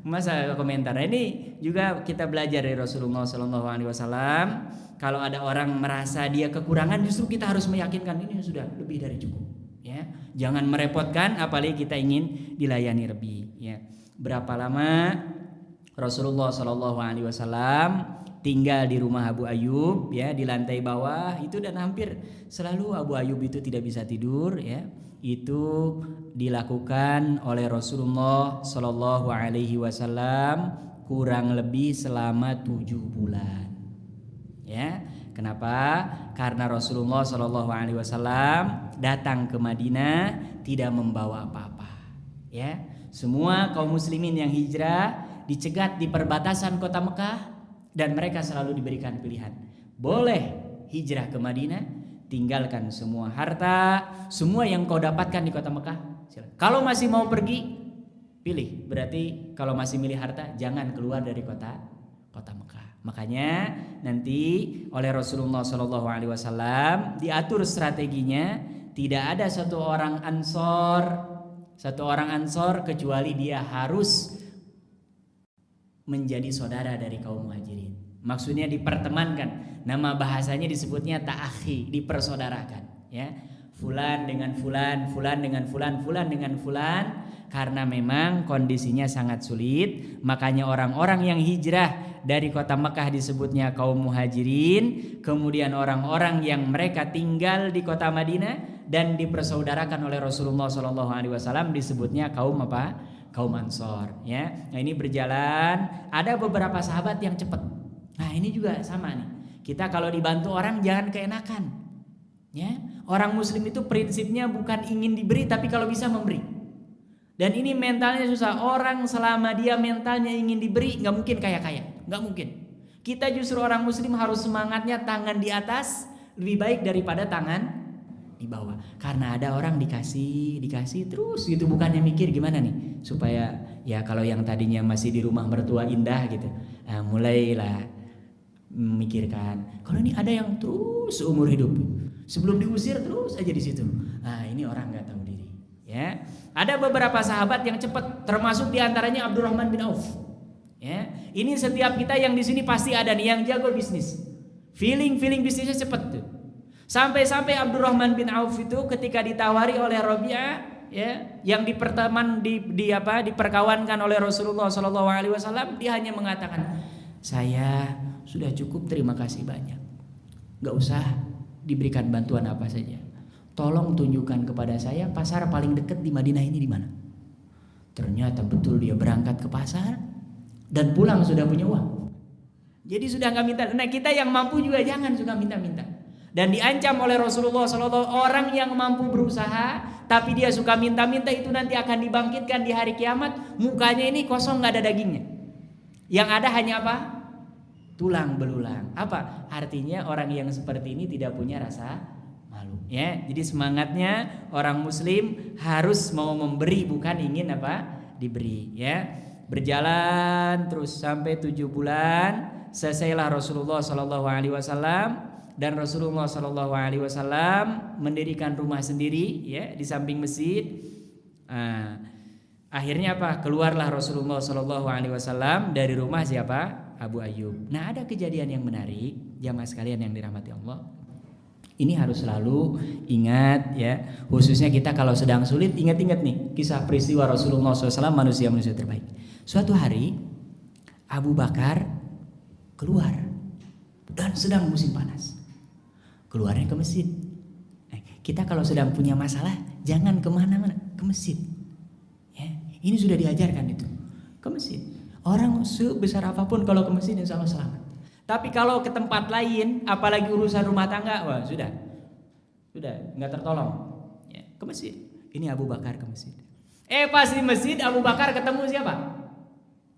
Masa komentar. Ini juga kita belajar dari Rasulullah SAW. Kalau ada orang merasa dia kekurangan, justru kita harus meyakinkan ini sudah lebih dari cukup. Ya, jangan merepotkan, apalagi kita ingin dilayani lebih. Ya, berapa lama Rasulullah SAW tinggal di rumah Abu Ayyub, ya di lantai bawah itu dan hampir selalu Abu Ayyub itu tidak bisa tidur, ya. Itu dilakukan oleh Rasulullah Shallallahu Alaihi Wasallam kurang lebih selama 7 bulan. Ya, kenapa? Karena Rasulullah Shallallahu Alaihi Wasallam datang ke Madinah tidak membawa apa-apa. Ya, semua kaum muslimin yang hijrah dicegat di perbatasan kota Mekah dan mereka selalu diberikan pilihan. Boleh hijrah ke Madinah, tinggalkan semua harta, semua yang kau dapatkan di kota Mekah. Kalau masih mau pergi, pilih. Berarti kalau masih milih harta, jangan keluar dari kota Mekah. Makanya nanti oleh Rasulullah SAW diatur strateginya, tidak ada satu orang Ansor kecuali dia harus menjadi saudara dari kaum Muhajirin. Maksudnya dipertemankan. Nama bahasanya disebutnya ta'akhi, dipersaudarakan, ya. Fulan dengan fulan, fulan dengan fulan, fulan dengan fulan. Karena memang kondisinya sangat sulit, makanya orang-orang yang hijrah dari kota Mekah disebutnya kaum Muhajirin. Kemudian orang-orang yang mereka tinggal di kota Madinah dan dipersaudarakan oleh Rasulullah SAW disebutnya kaum apa? Kaum Ansor, ya. Nah, ini berjalan, ada beberapa sahabat yang cepat. Nah, ini juga sama nih. Kita kalau dibantu orang jangan keenakan, ya. Orang muslim itu prinsipnya bukan ingin diberi, tapi kalau bisa memberi. Dan ini mentalnya susah. Orang selama dia mentalnya ingin diberi, nggak mungkin kaya-kaya, nggak mungkin. Kita justru orang muslim harus semangatnya tangan di atas lebih baik daripada tangan di bawah. Karena ada orang dikasih terus gitu, bukannya mikir gimana nih supaya ya kalau yang tadinya masih di rumah mertua indah gitu, nah, mulailah memikirkan kalau ini ada yang terus seumur hidup sebelum diusir terus aja di situ. Nah, ini orang nggak tahu diri, ya. Ada beberapa sahabat yang cepat, termasuk diantaranya Abdurrahman bin Auf. Ya, ini setiap kita yang di sini pasti ada nih yang jago bisnis, feeling bisnisnya cepat tuh. Sampai-sampai Abdurrahman bin Auf itu ketika ditawari oleh Rabi'ah, ya, yang diperkawankan oleh Rasulullah SAW, dia hanya mengatakan, saya sudah cukup, terima kasih banyak, nggak usah diberikan bantuan apa saja. Tolong tunjukkan kepada saya pasar paling dekat di Madinah ini di mana. Ternyata betul dia berangkat ke pasar dan pulang sudah punya uang. Jadi sudah nggak minta. Nah, kita yang mampu juga jangan suka minta-minta. Dan diancam oleh Rasulullah SAW, orang yang mampu berusaha tapi dia suka minta-minta itu nanti akan dibangkitkan di hari kiamat, mukanya ini kosong, nggak ada dagingnya. Yang ada hanya apa? Tulang belulang. Apa? Artinya orang yang seperti ini tidak punya rasa malu, ya. Jadi semangatnya orang muslim harus mau memberi, bukan ingin apa? Diberi, ya. Berjalan terus sampai 7 bulan, selesailah Rasulullah SAW. Dan Rasulullah SAW mendirikan rumah sendiri, ya, di samping masjid. Akhirnya apa? Keluarlah Rasulullah SAW dari rumah siapa? Abu Ayyub. Nah, ada kejadian yang menarik, jamaah sekalian yang dirahmati Allah. Ini harus selalu ingat, ya. Khususnya kita kalau sedang sulit, ingat-ingat nih kisah peristiwa Rasulullah SAW, manusia terbaik. Suatu hari Abu Bakar keluar dan sedang musim panas. Keluarnya ke masjid. Kita kalau sedang punya masalah jangan kemana-mana, ke masjid, ya. Ini sudah diajarkan itu, ke masjid. Orang sebesar apapun kalau ke masjid insya Allah selamat. Tapi kalau ke tempat lain, apalagi urusan rumah tangga, wah sudah nggak tertolong, ya. Ke masjid. Ini Abu Bakar ke masjid. Pas di masjid Abu Bakar ketemu siapa?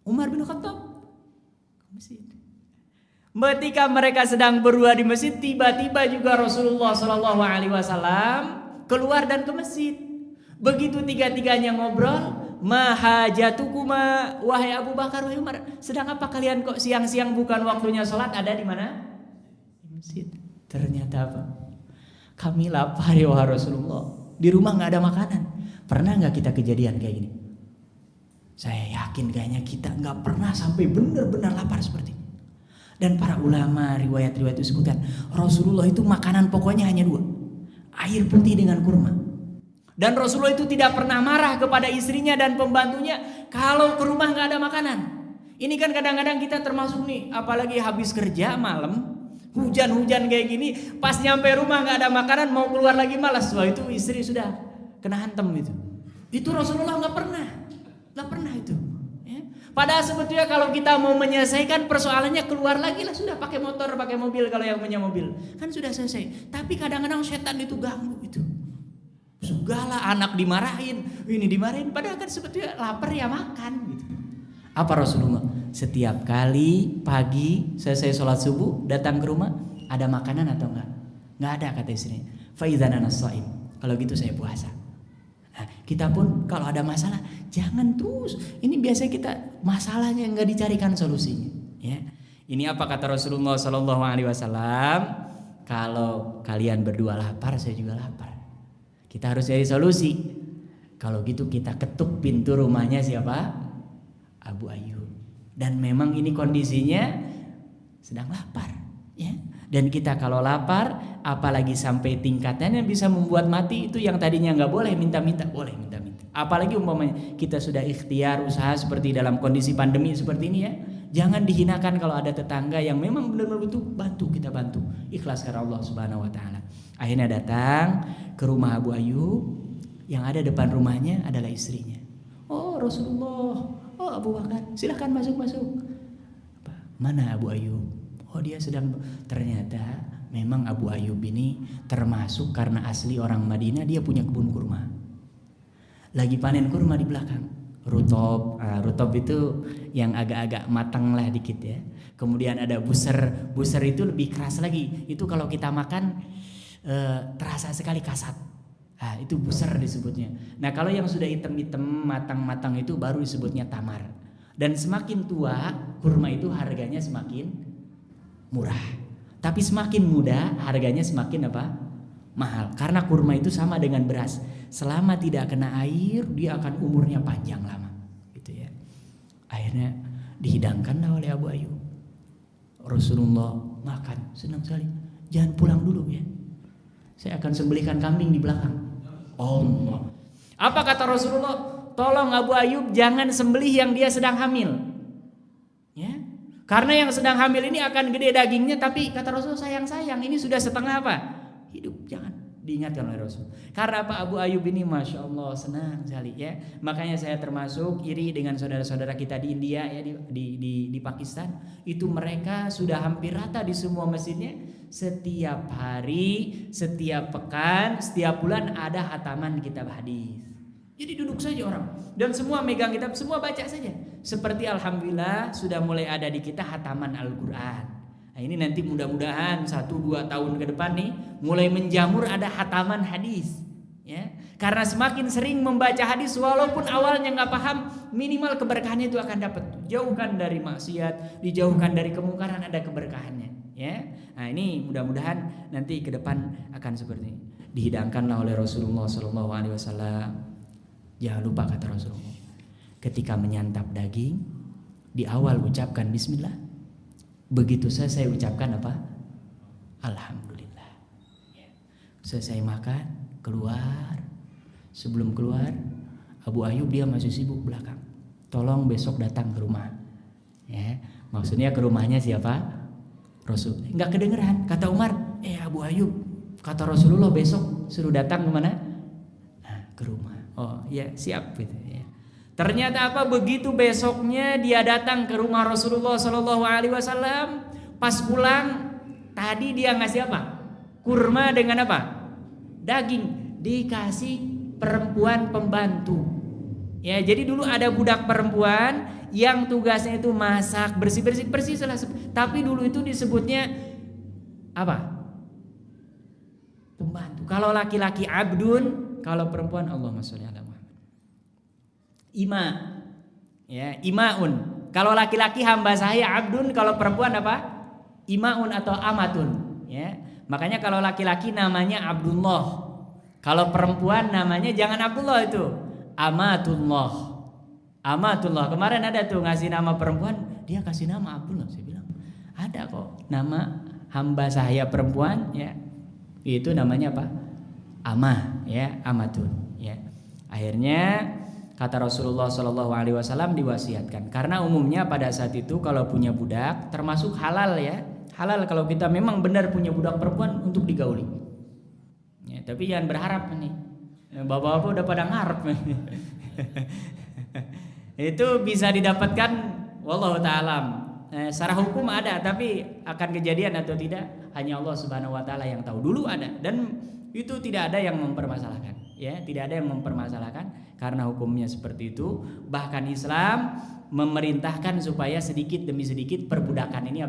Umar bin Khattab. Ke masjid. Ketika mereka sedang berdua di masjid, tiba-tiba juga Rasulullah SAW keluar dan ke masjid. Begitu tiga-tiganya ngobrol, mahajatukuma, wahai Abu Bakar, wahai Umar, sedang apa kalian kok siang-siang bukan waktunya sholat, ada di mana? Di masjid. Ternyata apa? Kami lapar ya Rasulullah, di rumah nggak ada makanan. Pernah nggak kita kejadian kayak gini? Saya yakin kayaknya kita nggak pernah sampai benar-benar lapar seperti ini. Dan para ulama riwayat-riwayat itu sebutkan Rasulullah itu makanan pokoknya hanya 2, air putih dengan kurma. Dan Rasulullah itu tidak pernah marah kepada istrinya dan pembantunya kalau ke rumah nggak ada makanan. Ini kan kadang-kadang kita termasuk nih, apalagi habis kerja malam, hujan-hujan kayak gini, pas nyampe rumah nggak ada makanan, mau keluar lagi malas. Wah, itu istri sudah kena hantem itu. Itu Rasulullah nggak pernah itu. Padahal sebetulnya kalau kita mau menyelesaikan persoalannya, keluar lagi lah, sudah pakai motor, pakai mobil kalau yang punya mobil, kan sudah selesai. Tapi kadang-kadang setan itu ganggu itu. Segala anak dimarahin, ini dimarahin, padahal kan sebetulnya lapar ya makan gitu. Apa Rasulullah? Setiap kali pagi selesai sholat subuh datang ke rumah, ada makanan atau enggak? Enggak ada, kata istrinya. Fa idzan ana shaim. Kalau gitu saya puasa. Nah, kita pun kalau ada masalah jangan terus. Ini biasanya kita masalahnya enggak dicarikan solusinya. Ya. Ini apa kata Rasulullah Sallallahu Alaihi Wasallam? Kalau kalian berdua lapar, saya juga lapar. Kita harus cari solusi. Kalau gitu kita ketuk pintu rumahnya siapa? Abu Ayyub. Dan memang ini kondisinya sedang lapar, ya. Dan kita kalau lapar, apalagi sampai tingkatnya yang bisa membuat mati, itu yang tadinya nggak boleh minta-minta, boleh minta-minta. Apalagi umpamanya kita sudah ikhtiar usaha seperti dalam kondisi pandemi seperti ini, ya. Jangan dihinakan kalau ada tetangga yang memang benar-benar butuh, bantu, kita bantu. Ikhlas karena Allah Subhanahu wa taala. Akhirnya datang ke rumah Abu Ayyub, yang ada depan rumahnya adalah istrinya. Oh Rasulullah, oh Abu Bakar, silahkan masuk. Mana Abu Ayyub? Oh dia sedang, ternyata memang Abu Ayyub ini termasuk karena asli orang Madinah, dia punya kebun kurma. Lagi panen kurma di belakang. Rutob itu yang agak-agak matang lah dikit ya. Kemudian ada buser itu lebih keras lagi. Itu kalau kita makan terasa sekali kasat. Nah, itu buser disebutnya. Nah, kalau yang sudah hitam-hitam matang-matang itu baru disebutnya tamar. Dan semakin tua, kurma itu harganya semakin murah. Tapi semakin muda, harganya semakin apa? Mahal. Karena kurma itu sama dengan beras. Selama tidak kena air, dia akan umurnya panjang lama. Gitu ya. Akhirnya dihidangkanlah oleh Abu Ayyub. Rasulullah makan, senang sekali. Jangan pulang dulu ya. Saya akan sembelihkan kambing di belakang. Allah. Apa kata Rasulullah? Tolong Abu Ayyub jangan sembelih yang dia sedang hamil. Ya. Karena yang sedang hamil ini akan gede dagingnya, tapi kata Rasulullah sayang ini sudah setengah apa? Hidup, jangan. Diingatkan oleh Rasul. Karena apa? Abu Ayyub ini Masya Allah senang sekali ya. Makanya saya termasuk iri dengan saudara-saudara kita di India ya, di Pakistan. Itu mereka sudah hampir rata di semua masjidnya. Setiap hari, setiap pekan, setiap bulan ada hataman kitab hadis. Jadi duduk saja orang dan semua megang kitab, semua baca saja. Seperti alhamdulillah sudah mulai ada di kita hataman Al-Qur'an. Nah, ini nanti mudah-mudahan 1-2 tahun ke depan nih mulai menjamur ada hataman hadis. Ya, karena semakin sering membaca hadis walaupun awalnya nggak paham, minimal keberkahannya itu akan dapat. Jauhkan dari maksiat, dijauhkan dari kemungkaran, ada keberkahannya. Ya, nah ini mudah-mudahan nanti ke depan akan seperti ini. Dihidangkanlah oleh Rasulullah Sallallahu Alaihi Wasallam. Jangan lupa kata Rasulullah, ketika menyantap daging di awal ucapkan Bismillah. Begitu selesai ucapkan apa? Alhamdulillah. Ya. Selesai makan, keluar. Sebelum keluar, Abu Ayyub dia masih sibuk belakang. Tolong besok datang ke rumah. Ya, maksudnya ke rumahnya siapa? Rasul. Enggak kedengeran. Kata Umar, Abu Ayyub, kata Rasulullah besok suruh datang ke mana? Nah, ke rumah. Oh ya siap gitu ya. Ternyata apa? Begitu besoknya dia datang ke rumah Rasulullah Sallallahu Alaihi Wasallam. Pas pulang tadi dia ngasih apa? Kurma dengan apa? Daging. Dikasih perempuan pembantu. Ya jadi dulu ada budak perempuan yang tugasnya itu masak, bersih-bersih persis lah. Tapi dulu itu disebutnya apa? Pembantu. Kalau laki-laki abdun, kalau perempuan Allahumma sholli ala Muhammad. Ima. Ya, imaun. Kalau laki-laki hamba saya abdun, kalau perempuan apa? Imaun atau amatun, ya. Makanya kalau laki-laki namanya Abdullah. Kalau perempuan namanya jangan Abdullah itu, Amatullah. Amatullah. Kemarin ada tuh ngasih nama perempuan, dia kasih nama Abdullah. Saya bilang, ada kok nama hamba saya perempuan ya. Itu namanya apa? Amah ya, amatun ya. Akhirnya kata Rasulullah Shallallahu Alaihi Wasallam diwasiatkan. Karena umumnya pada saat itu kalau punya budak termasuk halal ya. Halal kalau kita memang benar punya budak perempuan untuk digauli. Ya, tapi jangan berharap nih. Bapak-bapak udah pada ngarep. Itu bisa didapatkan wallahu ta'ala. Secara hukum ada, tapi akan kejadian atau tidak hanya Allah Subhanahu wa taala yang tahu. Dulu ada dan itu tidak ada yang mempermasalahkan. ya, tidak ada yang mempermasalahkan karena hukumnya seperti itu. Bahkan Islam memerintahkan supaya sedikit demi sedikit perbudakan ini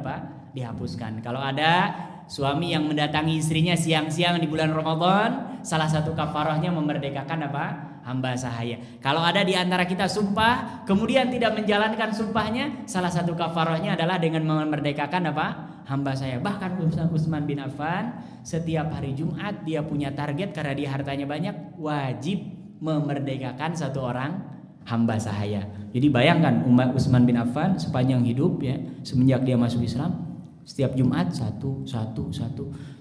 dihapuskan. Kalau ada suami yang mendatangi istrinya siang-siang di bulan Ramadan, salah satu kafarahnya memerdekakan hamba sahaya. Kalau ada di antara kita sumpah kemudian tidak menjalankan sumpahnya, salah satu kafarahnya adalah dengan memerdekakan hamba sahaya. Bahkan Utsman bin Affan setiap hari Jumat dia punya target karena dia hartanya banyak, wajib memerdekakan satu orang hamba sahaya. Jadi bayangkan Utsman bin Affan sepanjang hidup ya, semenjak dia masuk Islam, setiap Jumat satu.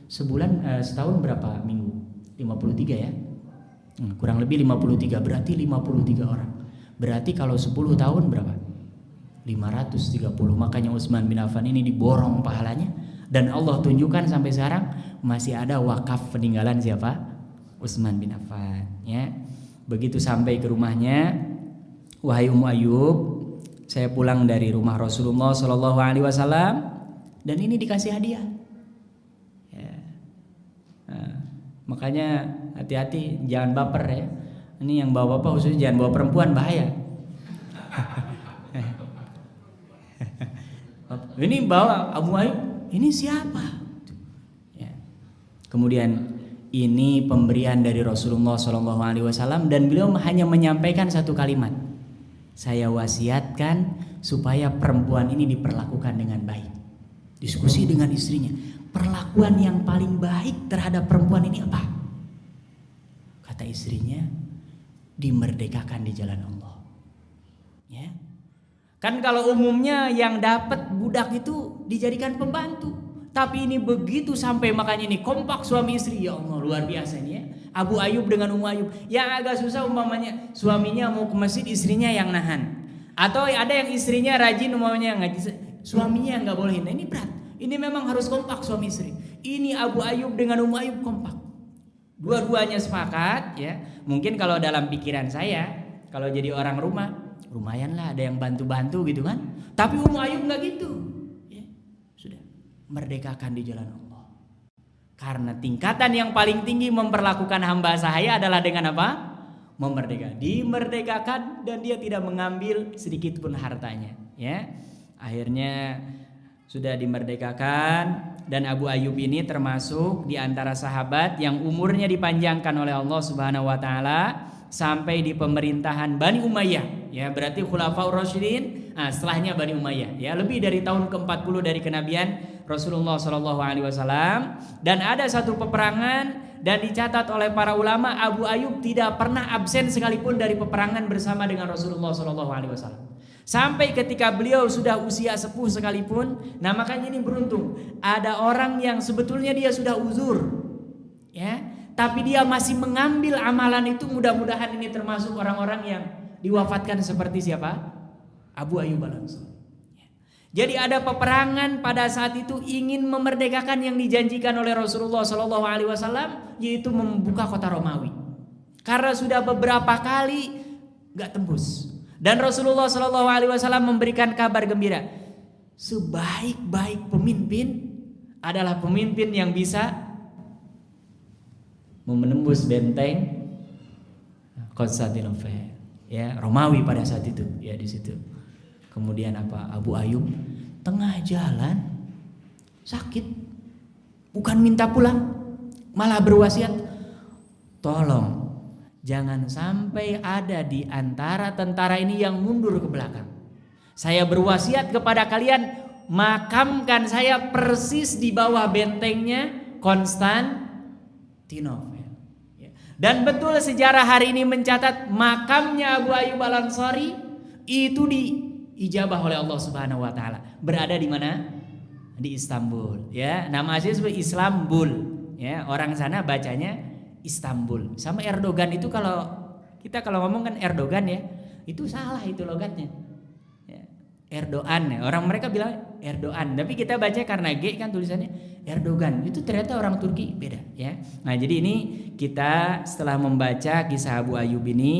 Sebulan setahun berapa minggu? 53 ya. Kurang lebih 53, berarti 53 orang. Berarti kalau 10 tahun berapa? 530. Makanya Utsman bin Affan ini diborong pahalanya, dan Allah tunjukkan sampai sekarang masih ada wakaf peninggalan siapa? Utsman bin Affan ya. Begitu sampai ke rumahnya, wahai Ummu Ayyub, saya pulang dari rumah Rasulullah Shallallahu alaihi wasallam dan ini dikasih hadiah. Ya. Nah, makanya hati-hati, jangan baper ya. Ini yang bawa bapak khususnya jangan bawa perempuan, bahaya. Ini bawa Abu Ayyub, ini siapa? Ya. Kemudian ini pemberian dari Rasulullah Shallallahu alaihi wasallam dan beliau hanya menyampaikan satu kalimat. Saya wasiatkan supaya perempuan ini diperlakukan dengan baik. Diskusi dengan istrinya, perlakuan yang paling baik terhadap perempuan ini apa? Kata istrinya, dimerdekakan di jalan Allah. Ya. Kan kalau umumnya yang dapat budak itu dijadikan pembantu, tapi ini begitu sampai, makanya ini kompak suami istri. Ya Allah, luar biasa ini ya. Abu Ayyub dengan Ummu Ayyub. Yang agak susah umpamanya suaminya mau ke masjid, istrinya yang nahan. Atau ada yang istrinya rajin umpamanya ngaji, suaminya yang nggak bolehin. Nah, ini berat. Ini memang harus kompak suami istri. Ini Abu Ayyub dengan Ummu Ayyub kompak. Dua-duanya sepakat ya. Mungkin kalau dalam pikiran saya, kalau jadi orang rumah, lumayan lah ada yang bantu-bantu gitu kan. Tapi Ummu Ayyub nggak gitu. Ya, sudah merdekakan di jalan Allah. Karena tingkatan yang paling tinggi memperlakukan hamba sahaya adalah dengan apa? Memerdekakan. Dimerdekakan dan dia tidak mengambil sedikit pun hartanya. Ya, akhirnya sudah dimerdekakan, dan Abu Ayyub ini termasuk di antara sahabat yang umurnya dipanjangkan oleh Allah Subhanahu wa taala sampai di pemerintahan Bani Umayyah. Ya, berarti Khulafaur Rasyidin, setelahnya Bani Umayyah. Ya, lebih dari tahun ke-40 dari kenabian Rasulullah Shallallahu alaihi wasallam. Dan ada satu peperangan dan dicatat oleh para ulama, Abu Ayyub tidak pernah absen sekalipun dari peperangan bersama dengan Rasulullah Shallallahu alaihi wasallam. Sampai ketika beliau sudah usia sepuh sekalipun. Nah, makanya ini beruntung. Ada orang yang sebetulnya dia sudah uzur. Ya, tapi dia masih mengambil amalan itu. Mudah-mudahan ini termasuk orang-orang yang diwafatkan seperti siapa? Abu Ayyub Al-Ansari. Jadi ada peperangan pada saat itu ingin memerdekakan yang dijanjikan oleh Rasulullah Shallallahu alaihi wasallam, yaitu membuka kota Romawi. Karena sudah beberapa kali nggak tembus. Dan Rasulullah Shallallahu alaihi wasallam memberikan kabar gembira, sebaik-baik pemimpin adalah pemimpin yang bisa menembus benteng Konstantinopel, ya, Romawi pada saat itu, ya, di situ. Kemudian apa? Abu Ayyub tengah jalan sakit, bukan minta pulang, malah berwasiat, tolong jangan sampai ada di antara tentara ini yang mundur ke belakang. Saya berwasiat kepada kalian, makamkan saya persis di bawah bentengnya Konstantinopel. Dan betul sejarah hari ini mencatat makamnya Abu Ayyub Al-Ansari itu diijabah oleh Allah Subhanahu wa taala. Berada di mana? Di Istanbul, ya. Nama aslinya Islambul, ya. Orang sana bacanya Istanbul. Sama Erdogan itu, kalau kita ngomong kan Erdogan ya, itu salah itu logatnya. Ya. Erdogan ya. Orang mereka bilang Erdogan, tapi kita baca karena G kan tulisannya Erdogan. Itu ternyata orang Turki, beda ya. Nah, jadi ini kita setelah membaca kisah Abu Ayyub ini,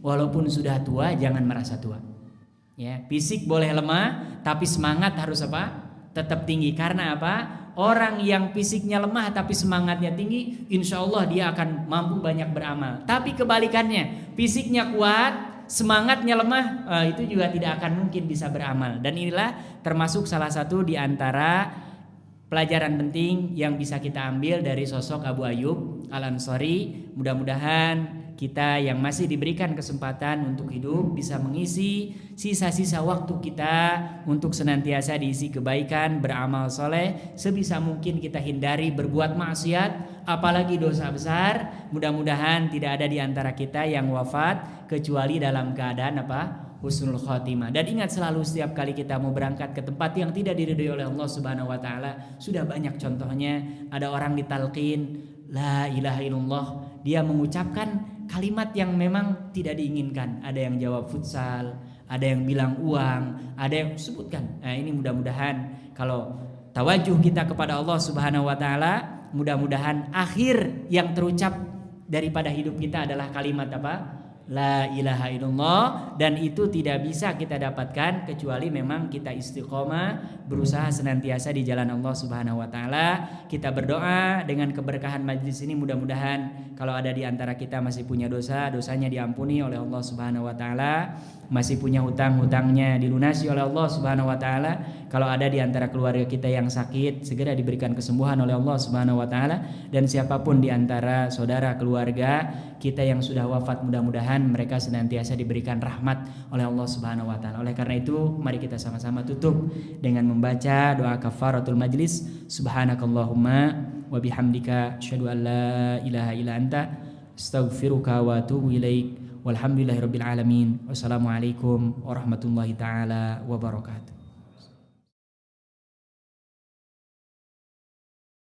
walaupun sudah tua jangan merasa tua. Ya, fisik boleh lemah tapi semangat harus apa? Tetap tinggi. Karena apa? orang yang fisiknya lemah tapi semangatnya tinggi, insya Allah dia akan mampu banyak beramal. Tapi kebalikannya, fisiknya kuat, semangatnya lemah, itu juga tidak akan mungkin bisa beramal. Dan inilah termasuk salah satu di antara pelajaran penting yang bisa kita ambil dari sosok Abu Ayyub Al-Ansari. Mudah-mudahan kita yang masih diberikan kesempatan untuk hidup bisa mengisi sisa-sisa waktu kita untuk senantiasa diisi kebaikan, beramal soleh. Sebisa mungkin kita hindari berbuat maksiat, apalagi dosa besar. Mudah-mudahan tidak ada di antara kita yang wafat kecuali dalam keadaan husnul khotimah. Dan ingat selalu setiap kali kita mau berangkat ke tempat yang tidak diridhoi oleh Allah Subhanahu wa taala, sudah banyak contohnya. Ada orang ditalqin la ilaha illallah, dia mengucapkan kalimat yang memang tidak diinginkan. Ada yang jawab futsal, ada yang bilang uang, ada yang sebutkan. Nah, ini mudah-mudahan kalau tawajuh kita kepada Allah Subhanahu wa taala, mudah-mudahan akhir yang terucap daripada hidup kita adalah kalimat la ilaha illallah. Dan itu tidak bisa kita dapatkan kecuali memang kita istiqomah, berusaha senantiasa di jalan Allah Subhanahu wa taala. Kita berdoa dengan keberkahan majlis ini, mudah-mudahan kalau ada di antara kita masih punya dosa, dosanya diampuni oleh Allah Subhanahu wa taala. Masih punya hutang, hutangnya dilunasi oleh Allah Subhanahu wa taala. Kalau ada di antara keluarga kita yang sakit, segera diberikan kesembuhan oleh Allah Subhanahu wa taala. Dan siapapun di antara saudara keluarga kita yang sudah wafat, mudah-mudahan mereka senantiasa diberikan rahmat oleh Allah Subhanahu wa taala. Oleh karena itu, mari kita sama-sama tutup dengan membaca doa kafaratul majlis. Subhanakallahumma wa bihamdika asyhadu an la ilaha illa anta astaghfiruka wa atubu ilaik. Walhamdulillahirabbil alamin. Wassalamualaikum warahmatullahi taala wabarakatuh.